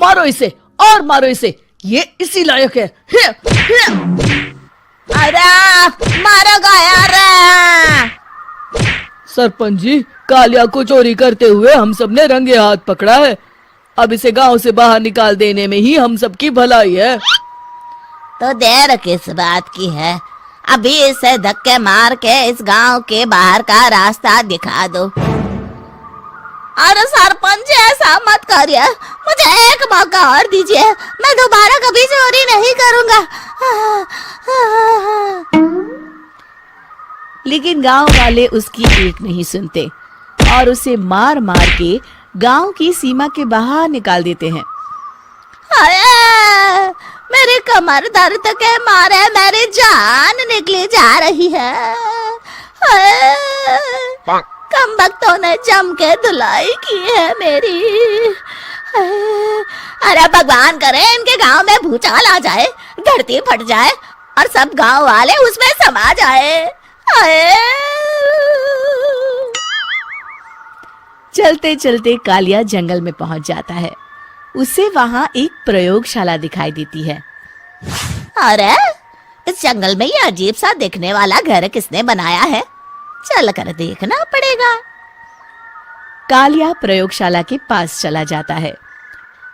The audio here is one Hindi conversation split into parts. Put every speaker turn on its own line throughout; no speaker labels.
मारो इसे और मारो इसे, ये इसी लायक है।
अरे मारो गया रे।
सरपंच जी, कालिया को चोरी करते हुए हम सब ने रंगे हाथ पकड़ा है। अब इसे गांव से बाहर निकाल देने में ही हम सबकी भलाई है।
तो देर किस बात की है, अभी इसे धक्के मार के इस गांव के बाहर का रास्ता दिखा दो। अरे सरपंच जी, ऐसा मत करिए, मुझे एक मौका और दीजिए, मैं दोबारा कभी चोरी नहीं करूंगा।
लेकिन गांव वाले उसकी एक नहीं सुनते और उसे मार मार के गांव की सीमा के बाहर निकाल देते हैं।
अरे मेरी कमर दर्द के मारे मेरी जान निकली जा रही है। कम वक्तों ने जम के धुलाई की है मेरी। अरे भगवान करे इनके गांव में भूचाल आ जाए, धरती फट जाए और सब गांव वाले उसमें समा जाए।
चलते चलते कालिया जंगल में पहुंच जाता है। उसे वहां एक प्रयोगशाला दिखाई देती है।
अरे इस जंगल में ये अजीब सा दिखने वाला घर किसने बनाया है, चल कर देखना पड़ेगा।
कालिया प्रयोगशाला के पास चला जाता है।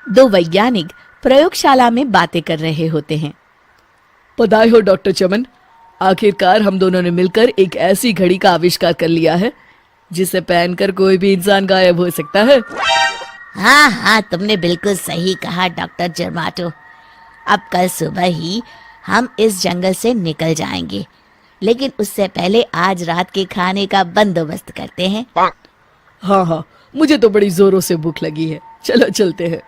दो वैज्ञानिक प्रयोगशाला में बातें कर रहे होते हैं।
बधाई हो डॉक्टर चमन, आखिरकार हम दोनों ने मिलकर एक ऐसी घड़ी का आविष्कार कर लिया है जिसे पहनकर कोई भी इंसान गायब हो सकता है।
हाँ हाँ, तुमने बिल्कुल सही कहा डॉक्टर जर्माटो। अब कल सुबह ही हम इस जंगल से निकल जाएंगे, लेकिन उससे पहले आज रात के खाने का बंदोबस्त करते हैं।
हाँ हाँ, मुझे तो बड़ी जोरों से भूख लगी है, चलो चलते हैं।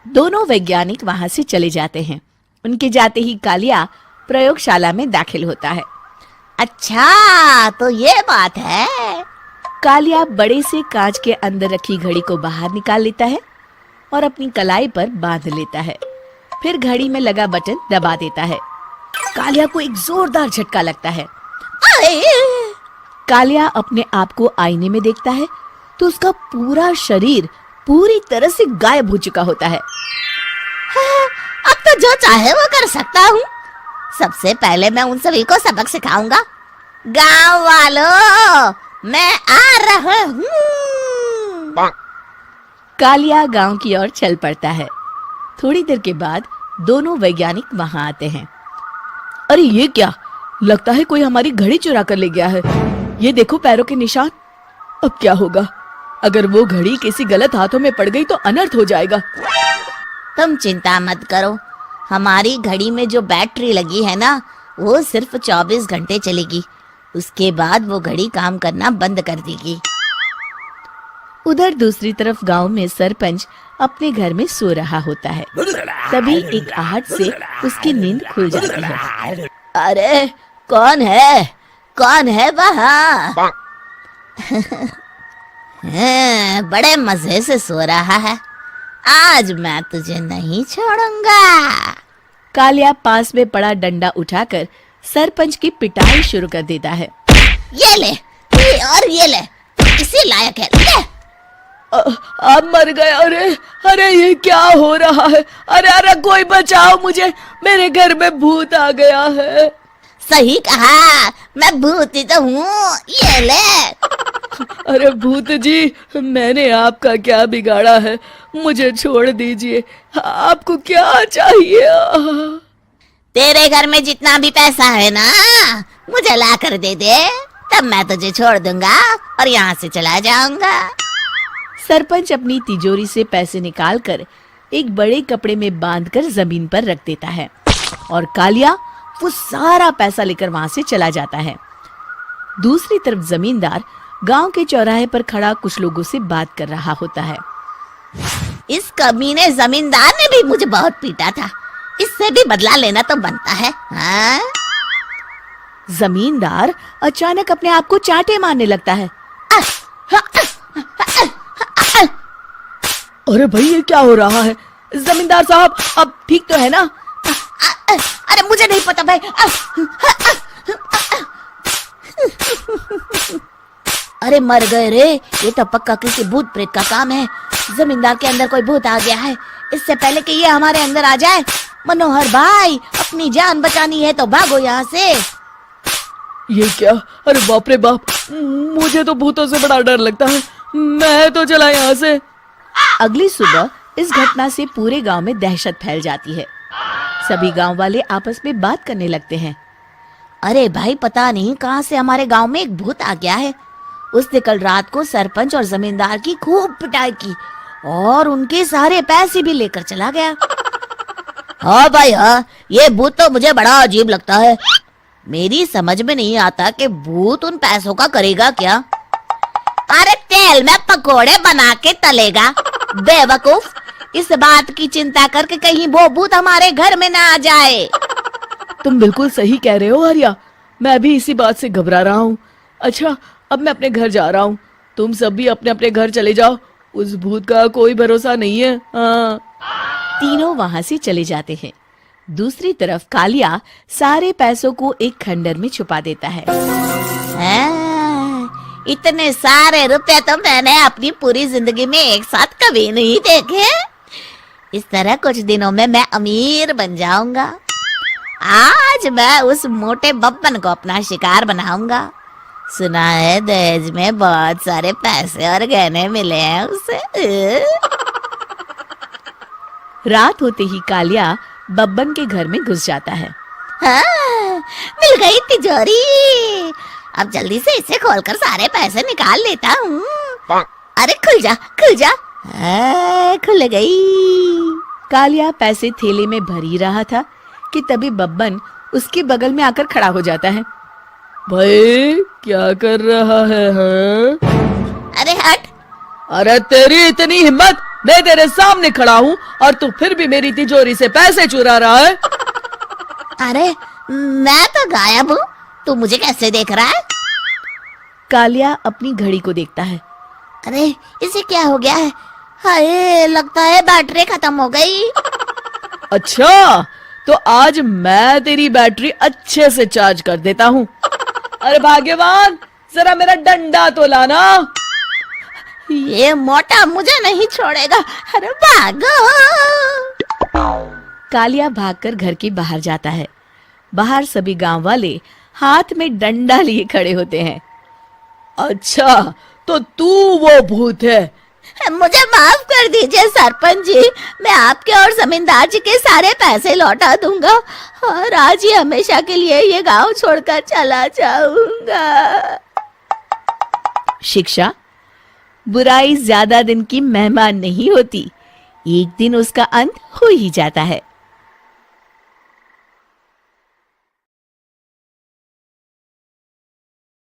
दोनों वैज्ञानिक वहां से चले जाते हैं। उनके जाते ही कालिया प्रयोगशाला में दाखिल होता है।
अच्छा तो ये बात है।
कालिया बड़े से कांच के अंदर रखी घड़ी को बाहर निकाल लेता है और अपनी कलाई पर बांध लेता है। फिर घड़ी में लगा बटन दबा देता है। कालिया को एक जोरदार झटका लगता है। कालिया अपने आप को आईने में देखता है तो उसका पूरा शरीर पूरी तरह से गायब हो चुका होता है।
अब तो जो चाहे वो कर सकता हूँ। सबसे पहले मैं उन सभी को सबक सिखाऊंगा। गांव वालों, मैं आ रहा हूँ।
कालिया गांव की ओर चल पड़ता है। थोड़ी देर के बाद दोनों वैज्ञानिक वहां आते हैं।
अरे ये क्या, लगता है कोई हमारी घड़ी चुरा कर ले गया है। ये देखो पैरों के निशान। अब क्या होगा, अगर वो घड़ी किसी गलत हाथों में पड़ गई तो अनर्थ हो जाएगा।
तुम चिंता मत करो, हमारी घड़ी में जो बैटरी लगी है ना, वो सिर्फ 24 घंटे चलेगी। उसके बाद वो घड़ी काम करना बंद कर देगी।
उधर दूसरी तरफ गांव में सरपंच अपने घर में सो रहा होता है। तभी एक आहट से उसकी नींद खुल जाती है।
अरे कौन है वहाँ? बड़े मजे से सो रहा है, आज मैं तुझे नहीं छोड़ूंगा।
कालिया पास में पड़ा डंडा उठाकर सरपंच की पिटाई शुरू कर देता है।
ये ले, ये ले, इसी लायक है, ले।
अब मर गया। अरे ये क्या हो रहा है? अरे कोई बचाओ मुझे, मेरे घर में भूत आ गया है।
सही कहा, मैं भूत ही तो हूँ, ये ले।
अरे भूत जी, मैंने आपका क्या बिगाड़ा है, मुझे छोड़ दीजिए। आपको क्या चाहिए?
तेरे घर में जितना भी पैसा है ना, मुझे ला कर दे दे, तब मैं तुझे छोड़ दूंगा और यहाँ से चला जाऊंगा।
सरपंच अपनी तिजोरी से पैसे निकालकर एक बड़े कपड़े में बांधकर जमीन पर रख देता है और कालिया वो सारा पैसा लेकर वहां से चला जाता है। दूसरी तरफ जमींदार गांव के चौराहे पर खड़ा कुछ लोगों से बात कर रहा होता है।
इस कमीने जमींदार ने भी मुझे बहुत पीटा था, इससे भी बदला लेना तो बनता है। हाँ?
जमींदार अचानक अपने आप को चांटे मारने लगता है।
अरे भाई ये क्या हो रहा है? जमींदार साहब अब ठीक तो है ना?
अरे मुझे नहीं पता भाई। अरे मर गए रे, ये तो पक्का किसी भूत प्रेत का काम है। जमींदार के अंदर कोई भूत आ गया है, इससे पहले कि ये हमारे अंदर आ जाए। मनोहर भाई, अपनी जान बचानी है तो भागो यहाँ से।
ये क्या? अरे बाप रे बाप, मुझे तो भूतों से बड़ा डर लगता है। मैं तो चला यहाँ से।
अगली सुबह इस घटना से पूरे गांव में दहशत फैल जाती है। सभी गांव वाले आपस में बात करने लगते हैं।
अरे भाई, पता नहीं कहाँ से हमारे गांव में एक भूत आ गया है। उसने कल रात को सरपंच और जमींदार की खूब पिटाई की और उनके सारे पैसे भी लेकर चला गया। हाँ भाई हाँ, ये भूत तो मुझे बड़ा अजीब लगता है। मेरी समझ में नहीं आता कि भूत उन पैसों का करेगा क्या। अरे तेल में पकोड़े बना के तलेगा, बेवकूफ। इस बात की चिंता करके कहीं वो भूत हमारे घर में ना आ जाए।
तुम बिल्कुल सही कह रहे हो आर्या, मैं भी इसी बात से घबरा रहा हूँ। अच्छा, अब मैं अपने घर जा रहा हूँ। तुम सब भी अपने अपने घर चले जाओ, उस भूत का कोई भरोसा नहीं है। हाँ।
तीनों वहां से चले जाते हैं। दूसरी तरफ कालिया सारे पैसों को एक खंडर में छुपा देता है।
इतने सारे रुपए तो मैंने अपनी पूरी जिंदगी में एक साथ कभी नहीं देखे। इस तरह कुछ दिनों में मैं अमीर बन जाऊंगा। आज मैं उस मोटे बब्बन को अपना शिकार बनाऊंगा। सुना है दहेज में बहुत सारे पैसे और गहने मिले हैं उसे।
रात होते ही कालिया बब्बन के घर में घुस जाता है।
हाँ, मिल गई तिजोरी। अब जल्दी से इसे खोलकर सारे पैसे निकाल लेता हूँ। अरे खुल जा, खुल जा। खुल गई।
कालिया पैसे थैले में भर ही रहा था कि तभी बब्बन उसके बगल में आकर खड़ा हो जाता है।
भाई क्या कर रहा है? हाँ?
अरे हट।
अरे तेरी इतनी हिम्मत, मैं तेरे सामने खड़ा हूँ और तू फिर भी मेरी तिजोरी से पैसे चुरा रहा है।
अरे मैं तो गायब हूँ, तू मुझे कैसे देख रहा है?
कालिया अपनी घड़ी को देखता है।
अरे इसे क्या हो गया है? हाय, लगता है बैटरी खत्म हो गई।
अच्छा, तो आज मैं तेरी बैटरी अच्छे से चार्ज कर देता हूँ। अरे भाग्यवान, जरा मेरा डंडा तो लाना।
ये मोटा मुझे नहीं छोड़ेगा। अरे भागो।
कालिया भागकर घर के बाहर जाता है। बाहर सभी गांव वाले हाथ में डंडा लिए खड़े होते हैं।
अच्छा, तो तू वो भूत है?
मुझे माफ कर दीजिए सरपंच जी, मैं आपके और जमींदार जी के सारे पैसे लौटा दूंगा और आज ही हमेशा के लिए ये गांव छोड़कर चला जाऊंगा।
शिक्षा: बुराई ज्यादा दिन की मेहमान नहीं होती, एक दिन उसका अंत हो ही जाता है।